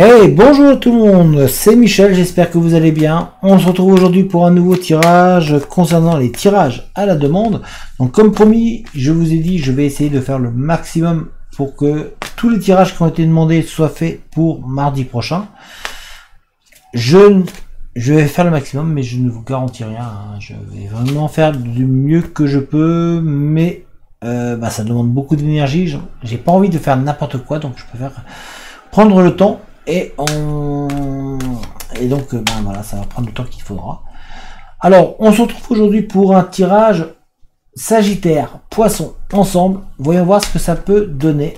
Hey, bonjour tout le monde, c'est Michel, j'espère que vous allez bien. On se retrouve aujourd'hui pour un nouveau tirage concernant les tirages à la demande. Donc comme promis, je vous ai dit, je vais essayer de faire le maximum pour que tous les tirages qui ont été demandés soient faits pour mardi prochain. Je vais faire le maximum, mais je ne vous garantis rien, hein. Je vais vraiment faire du mieux que je peux, mais ça demande beaucoup d'énergie. J'ai pas envie de faire n'importe quoi, donc je préfère prendre le temps. Et donc voilà, ça va prendre le temps qu'il faudra. Alors, on se retrouve aujourd'hui pour un tirage Sagittaire, Poisson ensemble. Voyons voir ce que ça peut donner.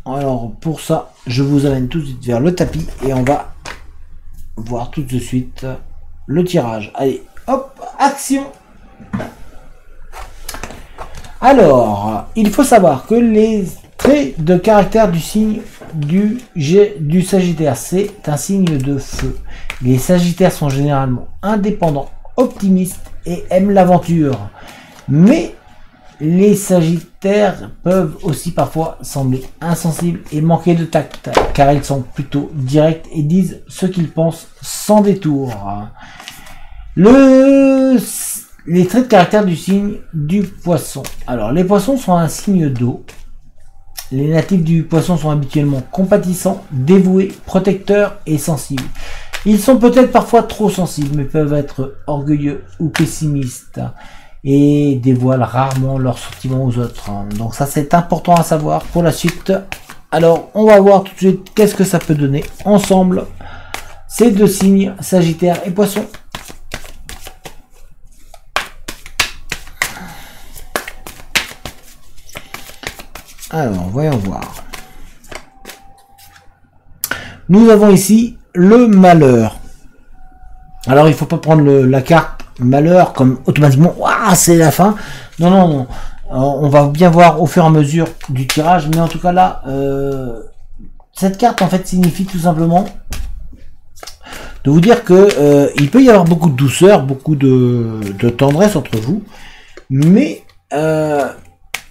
Alors, pour ça, je vous amène tout de suite vers le tapis et on va voir tout de suite le tirage. Allez, hop, action! Alors, il faut savoir que les traits de caractère du signe du Sagittaire, c'est un signe de feu. Les Sagittaires sont généralement indépendants, optimistes et aiment l'aventure. Mais les Sagittaires peuvent aussi parfois sembler insensibles et manquer de tact, car ils sont plutôt directs et disent ce qu'ils pensent sans détour. Les traits de caractère du signe du Poisson. Alors, les Poissons sont un signe d'eau. Les natifs du Poisson sont habituellement compatissants, dévoués, protecteurs et sensibles. Ils sont peut-être parfois trop sensibles, mais peuvent être orgueilleux ou pessimistes et dévoilent rarement leurs sentiments aux autres. Donc ça, c'est important à savoir pour la suite. Alors, on va voir tout de suite qu'est-ce que ça peut donner ensemble. Ces deux signes, Sagittaire et Poisson. Alors, voyons voir. Nous avons ici le malheur. Alors, il ne faut pas prendre la carte malheur comme automatiquement, waouh, c'est la fin. Non, non, non. On va bien voir au fur et à mesure du tirage. Mais en tout cas, là, cette carte, en fait, signifie tout simplement de vous dire que il peut y avoir beaucoup de douceur, beaucoup de tendresse entre vous. Mais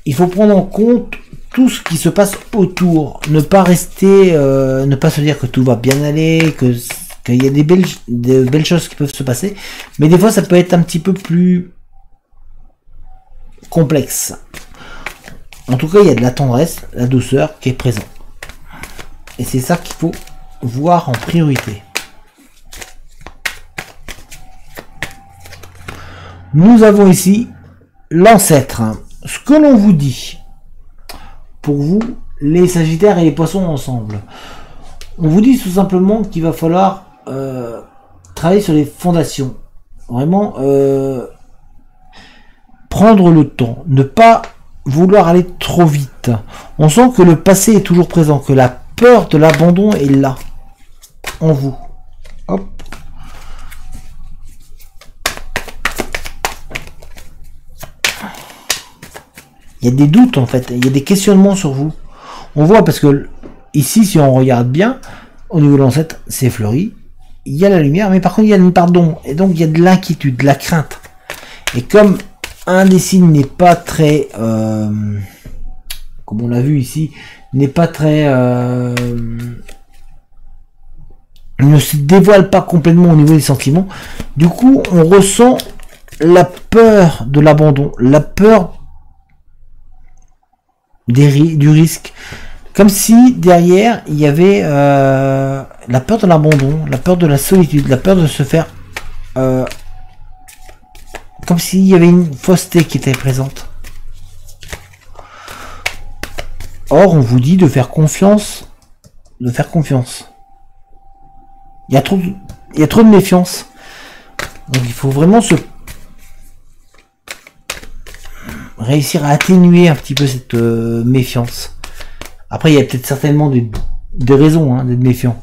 il faut prendre en compte tout ce qui se passe autour, ne pas rester, ne pas se dire que tout va bien aller, qu'il y a des belles choses qui peuvent se passer, mais des fois ça peut être un petit peu plus complexe. En tout cas, il y a de la tendresse, la douceur qui est présente, et c'est ça qu'il faut voir en priorité. Nous avons ici l'ancêtre. Ce que l'on vous dit pour vous, les Sagittaires et les Poissons ensemble, on vous dit tout simplement qu'il va falloir travailler sur les fondations, vraiment prendre le temps, ne pas vouloir aller trop vite. On sent que le passé est toujours présent, que la peur de l'abandon est là en vous. Hop. Il y a des doutes en fait, il y a des questionnements sur vous. On voit parce que ici, si on regarde bien, au niveau de l'ancêtre, c'est fleuri. Il y a la lumière, mais par contre, il y a une part d'ombre. Et donc, il y a de l'inquiétude, de la crainte. Et comme un des signes n'est pas très, comme on l'a vu ici, n'est pas très, ne se dévoile pas complètement au niveau des sentiments. Du coup, on ressent la peur de l'abandon, la peur du risque, comme si derrière il y avait la peur de l'abandon, la peur de la solitude, la peur de se faire comme s'il y avait une fausseté qui était présente. Or, on vous dit de faire confiance, il y a trop de méfiance, donc il faut vraiment réussir à atténuer un petit peu cette méfiance. Après, il y a peut-être certainement des raisons d'être méfiant.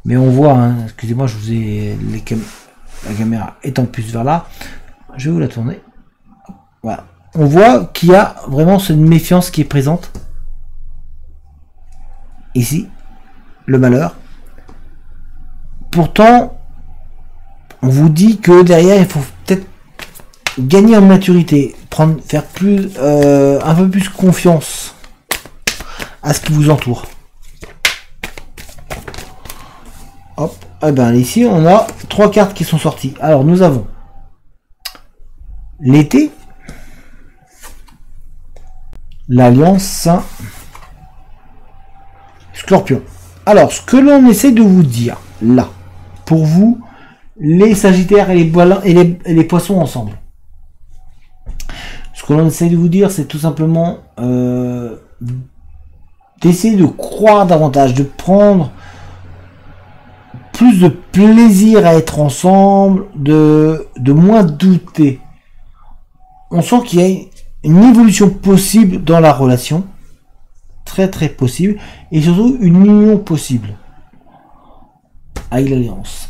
Mais on voit, excusez-moi, je vous ai la caméra étant plus vers là. Je vais vous la tourner. Voilà. On voit qu'il y a vraiment cette méfiance qui est présente. Ici, le malheur. Pourtant, on vous dit que derrière, il faut peut-être gagner en maturité, faire un peu plus confiance à ce qui vous entoure. Hop, eh ben ici on a 3 cartes qui sont sorties. Alors nous avons l'été, l'alliance Saint Scorpion. Alors ce que l'on essaie de vous dire là, pour vous, les Sagittaires et les Poissons ensemble. Ce que l'on essaie de vous dire, c'est tout simplement d'essayer de croire davantage, de prendre plus de plaisir à être ensemble, de moins douter. On sent qu'il y a une évolution possible dans la relation, très très possible, et surtout une union possible avec l'alliance.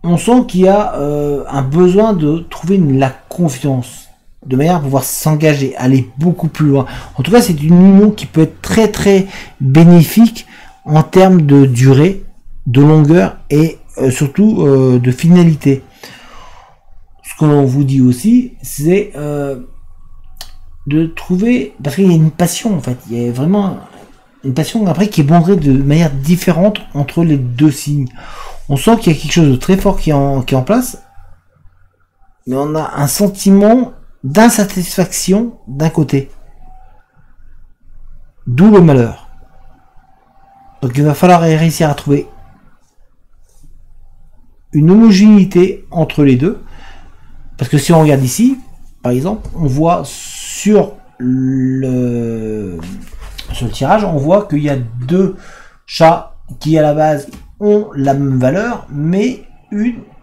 On sent qu'il y a un besoin de trouver la confiance, de manière à pouvoir s'engager, aller beaucoup plus loin. En tout cas, c'est une union qui peut être très très bénéfique en termes de durée, de longueur et surtout de finalité. Ce que l'on vous dit aussi, c'est de trouver, parce qu'il y a une passion en fait, il y a vraiment une passion après qui est bondée de manière différente entre les deux signes. On sent qu'il y a quelque chose de très fort qui est en place, mais on a un sentiment d'insatisfaction d'un côté. D'où le malheur. Donc il va falloir réussir à trouver une homogénéité entre les deux. Parce que si on regarde ici, par exemple, on voit sur le tirage, on voit qu'il y a 2 chats qui à la base ont la même valeur, mais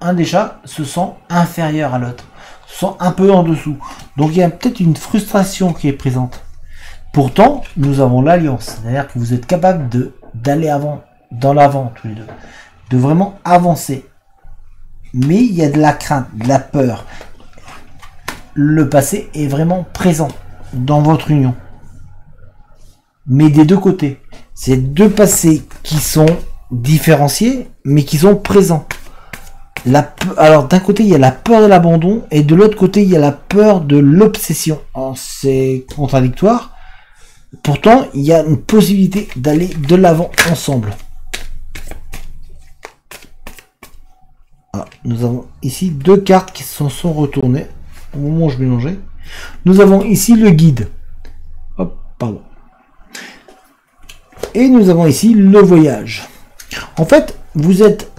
un des chats se sent inférieur à l'autre, se sent un peu en dessous. Donc il y a peut-être une frustration qui est présente. Pourtant, nous avons l'alliance, c'est-à-dire que vous êtes capable d'aller dans l'avant tous les deux, de vraiment avancer. Mais il y a de la crainte, de la peur. Le passé est vraiment présent dans votre union. Mais des deux côtés. C'est 2 passés qui sont différenciés, mais qui sont présents. Alors d'un côté, il y a la peur de l'abandon, et de l'autre côté, il y a la peur de l'obsession. C'est contradictoire. Pourtant, il y a une possibilité d'aller de l'avant ensemble. Nous avons ici 2 cartes qui se sont retournées au moment où je mélangeais. Nous avons ici le guide. Hop, pardon. Et nous avons ici le voyage. En fait, vous êtes...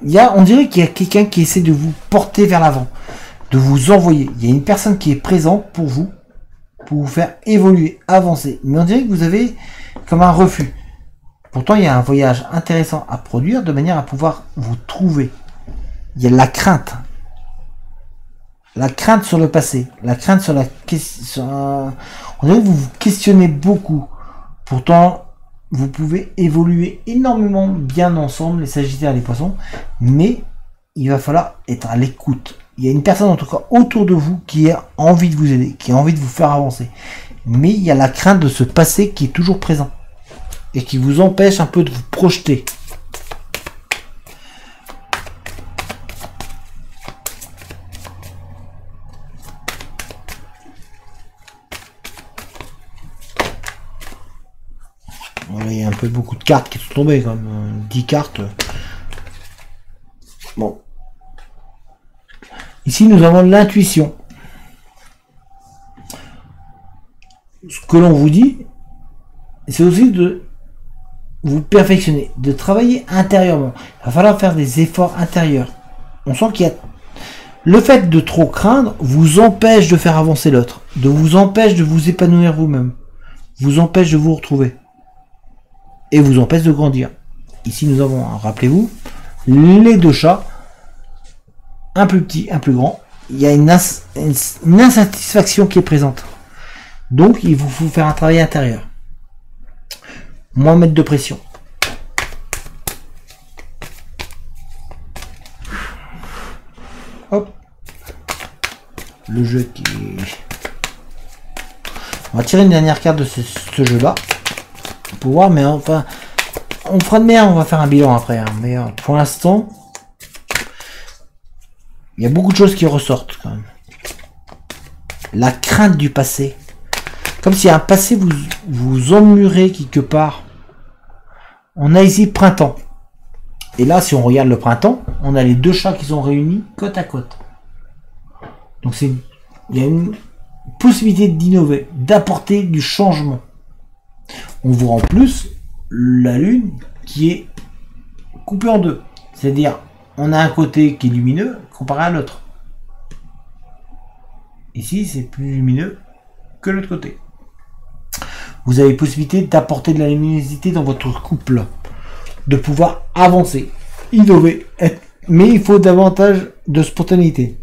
on dirait qu'il y a quelqu'un qui essaie de vous porter vers l'avant, de vous envoyer. Il y a une personne qui est présente pour vous faire évoluer, avancer. Mais on dirait que vous avez comme un refus. Pourtant, il y a un voyage intéressant à produire de manière à pouvoir vous trouver. Il y a la crainte. La crainte sur le passé. La crainte sur la question. On dirait que vous vous questionnez beaucoup. Pourtant, vous pouvez évoluer énormément bien ensemble, les Sagittaires et les Poissons. Mais il va falloir être à l'écoute. Il y a une personne, en tout cas, autour de vous qui a envie de vous aider, qui a envie de vous faire avancer. Mais il y a la crainte de ce passé qui est toujours présent. Et qui vous empêche un peu de vous projeter. Voilà, il y a un peu beaucoup de cartes qui sont tombées, comme 10 cartes. Bon. Ici, nous avons l'intuition. Ce que l'on vous dit, c'est aussi de vous perfectionner, de travailler intérieurement. Il va falloir faire des efforts intérieurs. On sent qu'il y a... Le fait de trop craindre vous empêche de faire avancer l'autre, de vous empêche de vous épanouir vous-même, vous empêche de vous retrouver, et vous empêche de grandir. Ici, nous avons, rappelez-vous, les 2 chats, un plus petit, un plus grand. Il y a une insatisfaction qui est présente. Donc, il vous faut faire un travail intérieur. Moins mettre de pression. Hop. Le jeu qui... On va tirer une dernière carte de ce jeu-là. Pour voir, mais enfin... On fera de meilleur, on va faire un bilan après. Hein, mais pour l'instant... Il y a beaucoup de choses qui ressortent quand même. La crainte du passé. Comme si un passé vous emmurez quelque part. On a ici printemps. Et là, si on regarde le printemps, on a les deux chats qui sont réunis côte à côte. Donc il y a une possibilité d'innover, d'apporter du changement. On voit en plus la lune qui est coupée en deux. C'est-à-dire, on a un côté qui est lumineux comparé à l'autre. Ici, c'est plus lumineux que l'autre côté. Vous avez possibilité d'apporter de la luminosité dans votre couple, de pouvoir avancer, innover, mais il faut davantage de spontanéité,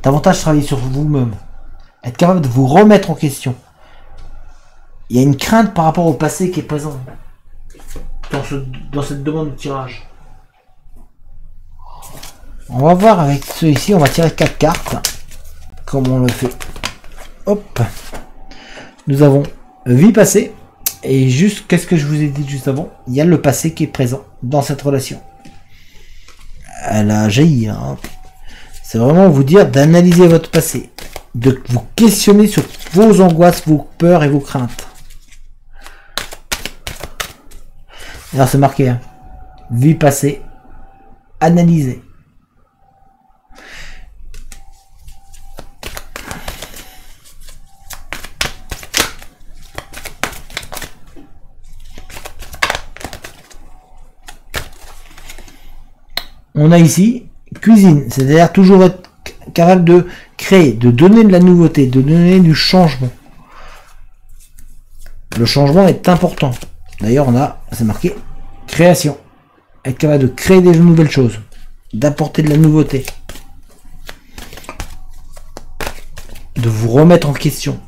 davantage travailler sur vous-même, être capable de vous remettre en question. Il y a une crainte par rapport au passé qui est présent dans cette demande de tirage. On va voir avec ceux-ci, on va tirer 4 cartes, comme on le fait. Hop, nous avons vie passée, et juste, qu'est-ce que je vous ai dit juste avant? Il y a le passé qui est présent dans cette relation. Elle a jailli, hein. C'est vraiment vous dire d'analyser votre passé, de vous questionner sur vos angoisses, vos peurs et vos craintes. Alors c'est marqué, hein. Vie passée, analyser. On a ici cuisine, c'est-à-dire toujours être capable de créer, de donner de la nouveauté, de donner du changement. Le changement est important. D'ailleurs, on a, c'est marqué, création. Être capable de créer des nouvelles choses, d'apporter de la nouveauté, de vous remettre en question.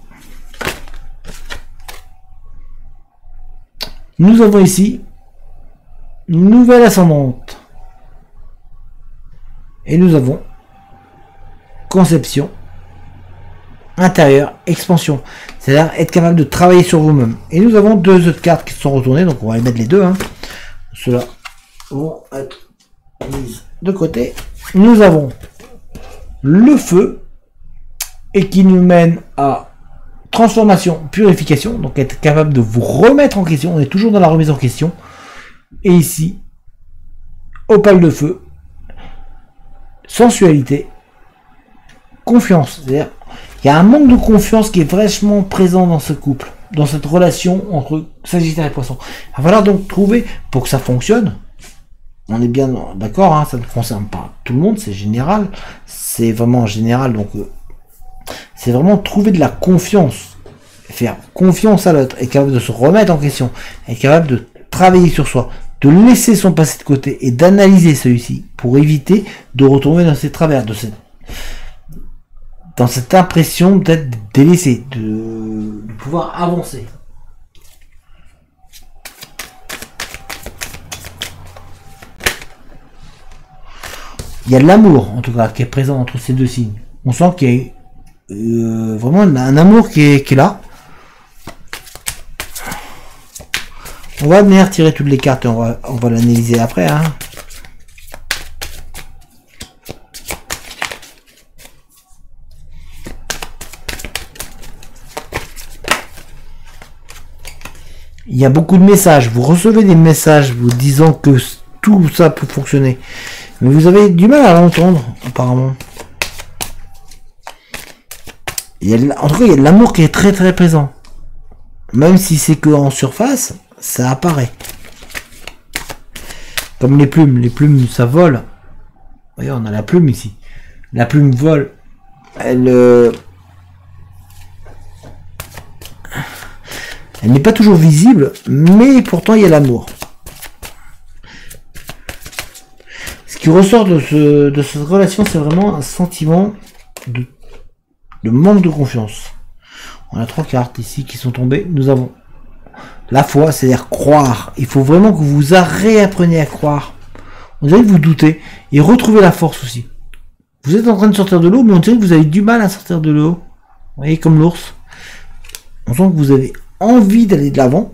Nous avons ici une nouvelle ascendante. Et nous avons conception, intérieur, expansion. C'est-à-dire être capable de travailler sur vous-même. Et nous avons deux autres cartes qui sont retournées, donc on va les mettre les deux. Hein. Ceux-là vont être mises de côté. Nous avons le feu, et qui nous mène à transformation, purification. Donc être capable de vous remettre en question. On est toujours dans la remise en question. Et ici, opale de feu. Sensualité, confiance, c'est-à-dire il y a un manque de confiance qui est vachement présent dans ce couple, dans cette relation entre Sagittaire et Poisson. Il va falloir donc trouver, pour que ça fonctionne, on est bien d'accord, hein, ça ne concerne pas tout le monde, c'est général, c'est vraiment général, donc c'est vraiment trouver de la confiance, faire confiance à l'autre, être capable de se remettre en question, être capable de travailler sur soi, de laisser son passé de côté et d'analyser celui-ci pour éviter de retomber dans ses travers, dans cette impression d'être délaissé, de pouvoir avancer. Il y a de l'amour, en tout cas, qui est présent entre ces deux signes. On sent qu'il y a vraiment un amour qui est là. On va venir tirer toutes les cartes et on va l'analyser après. Hein. Il y a beaucoup de messages. Vous recevez des messages vous disant que tout ça peut fonctionner. Mais vous avez du mal à l'entendre, apparemment. En tout cas, il y a de l'amour qui est très très présent. Même si c'est que en surface, ça apparaît. Comme les plumes ça vole. Vous voyez, on a la plume ici. La plume vole. Elle n'est pas toujours visible, mais pourtant il y a l'amour. Ce qui ressort de cette relation, c'est vraiment un sentiment de manque de confiance. On a 3 cartes ici qui sont tombées. Nous avons la foi, c'est-à-dire croire. Il faut vraiment que vous réappreniez à croire. On dirait que vous doutez. Et retrouver la force aussi. Vous êtes en train de sortir de l'eau, mais on dirait que vous avez du mal à sortir de l'eau. Vous voyez, comme l'ours. On sent que vous avez envie d'aller de l'avant.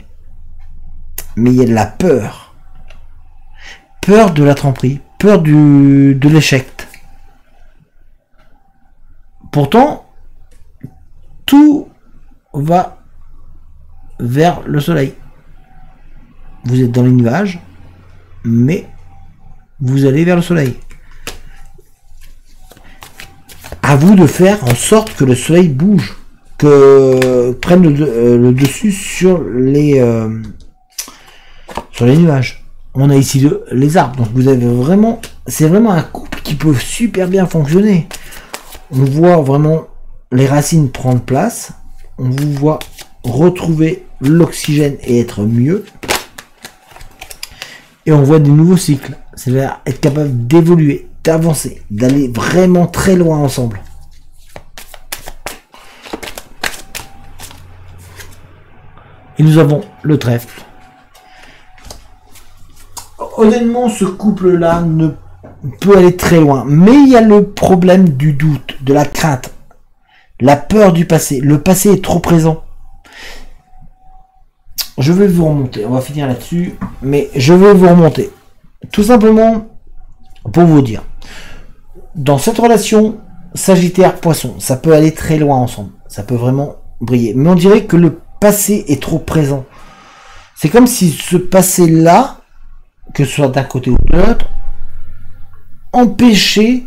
Mais il y a de la peur. Peur de la tromperie. Peur de l'échec. Pourtant, tout va vers le soleil. Vous êtes dans les nuages, mais vous allez vers le soleil. À vous de faire en sorte que le soleil bouge, que prenne le dessus sur les nuages. On a ici les arbres, donc vous avez vraiment, c'est vraiment un couple qui peut super bien fonctionner. On voit vraiment les racines prendre place, on vous voit retrouver l'oxygène et être mieux, et on voit des nouveaux cycles, c'est-à-dire être capable d'évoluer, d'avancer, d'aller vraiment très loin ensemble. Et nous avons le trèfle. Honnêtement, ce couple-là ne peut aller très loin. Mais il y a le problème du doute, de la crainte, la peur du passé. Le passé est trop présent. Je vais vous remonter. On va finir là-dessus. Mais je vais vous remonter. Tout simplement pour vous dire. Dans cette relation Sagittaire-Poisson, ça peut aller très loin ensemble. Ça peut vraiment briller. Mais on dirait que le passé est trop présent. C'est comme si ce passé-là, que ce soit d'un côté ou de l'autre, empêchait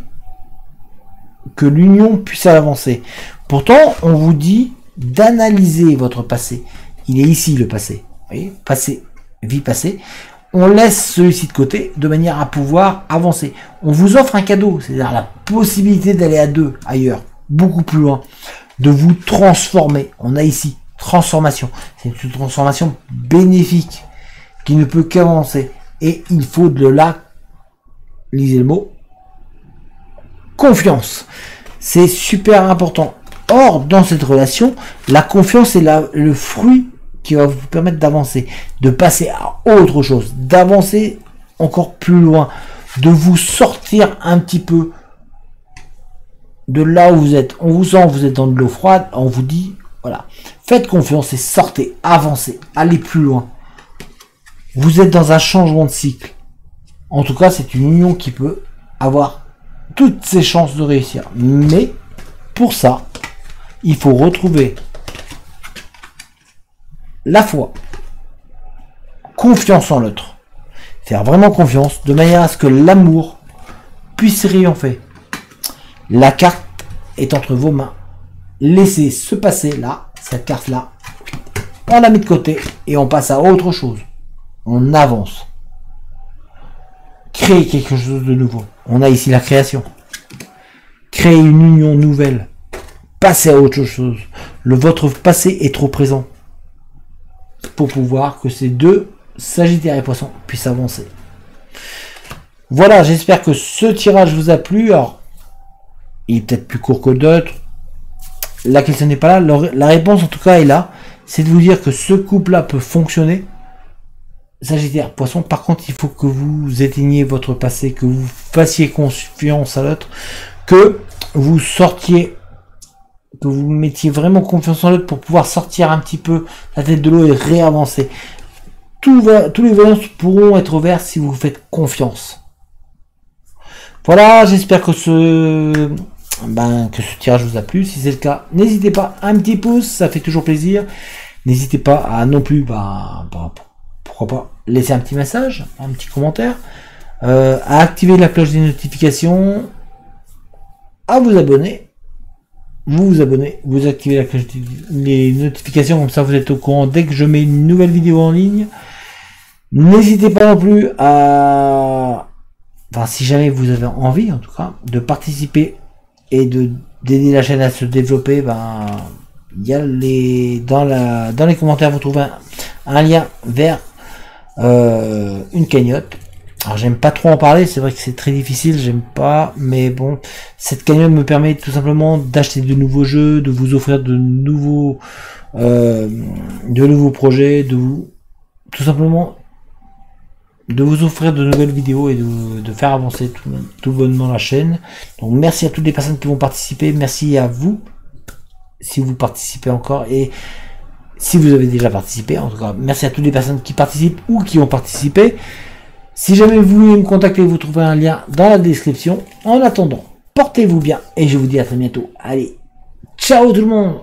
que l'union puisse avancer. Pourtant, on vous dit d'analyser votre passé. Il est ici le passé. Vous voyez, passé, vie passée. On laisse celui-ci de côté de manière à pouvoir avancer. On vous offre un cadeau, c'est-à-dire la possibilité d'aller à deux, ailleurs, beaucoup plus loin, de vous transformer. On a ici transformation. C'est une transformation bénéfique qui ne peut qu'avancer. Et il faut de là, lisez le mot, confiance. C'est super important. Or, dans cette relation, la confiance est le fruit qui va vous permettre d'avancer, de passer à autre chose, d'avancer encore plus loin, de vous sortir un petit peu de là où vous êtes. On vous sent, vous êtes dans de l'eau froide, on vous dit, voilà, faites confiance et sortez, avancez, allez plus loin. Vous êtes dans un changement de cycle. En tout cas, c'est une union qui peut avoir toutes ses chances de réussir. Mais pour ça, il faut retrouver la foi, confiance en l'autre, faire vraiment confiance de manière à ce que l'amour puisse triompher. La carte est entre vos mains. Laissez se passer là, cette carte là, on la met de côté et on passe à autre chose. On avance. Créer quelque chose de nouveau. On a ici la création. Créer une union nouvelle. Passer à autre chose. Votre passé est trop présent pour pouvoir que ces deux, Sagittaire et Poisson, puissent avancer. Voilà, j'espère que ce tirage vous a plu. Alors, il est peut-être plus court que d'autres. La question n'est pas là. La réponse, en tout cas, est là. C'est de vous dire que ce couple-là peut fonctionner. Sagittaire, Poisson, par contre, il faut que vous éteigniez votre passé, que vous fassiez confiance à l'autre, que vous sortiez, que vous mettiez vraiment confiance en l'autre pour pouvoir sortir un petit peu la tête de l'eau et réavancer. Tous les voyants pourront être ouverts si vous faites confiance. Voilà, j'espère que ce tirage vous a plu. Si c'est le cas, n'hésitez pas, un petit pouce, ça fait toujours plaisir. N'hésitez pas à non plus, pourquoi pas, laisser un petit message, un petit commentaire, à activer la cloche des notifications, à vous abonner, vous activez la cloche des notifications, comme ça vous êtes au courant dès que je mets une nouvelle vidéo en ligne. N'hésitez pas non plus à, si jamais vous avez envie en tout cas, de participer et d'aider la chaîne à se développer, il y a dans les commentaires vous trouvez un lien vers une cagnotte. Alors j'aime pas trop en parler, c'est vrai que c'est très difficile, j'aime pas, mais bon, cette cagnotte me permet tout simplement d'acheter de nouveaux jeux, de vous offrir de nouveaux projets, tout simplement de vous offrir de nouvelles vidéos et de faire avancer tout bonnement la chaîne. Donc merci à toutes les personnes qui vont participer, merci à vous si vous participez encore, et si vous avez déjà participé, en tout cas, merci à toutes les personnes qui participent ou qui ont participé. Si jamais vous voulez me contacter, vous trouverez un lien dans la description. En attendant, portez-vous bien et je vous dis à très bientôt. Allez, ciao tout le monde!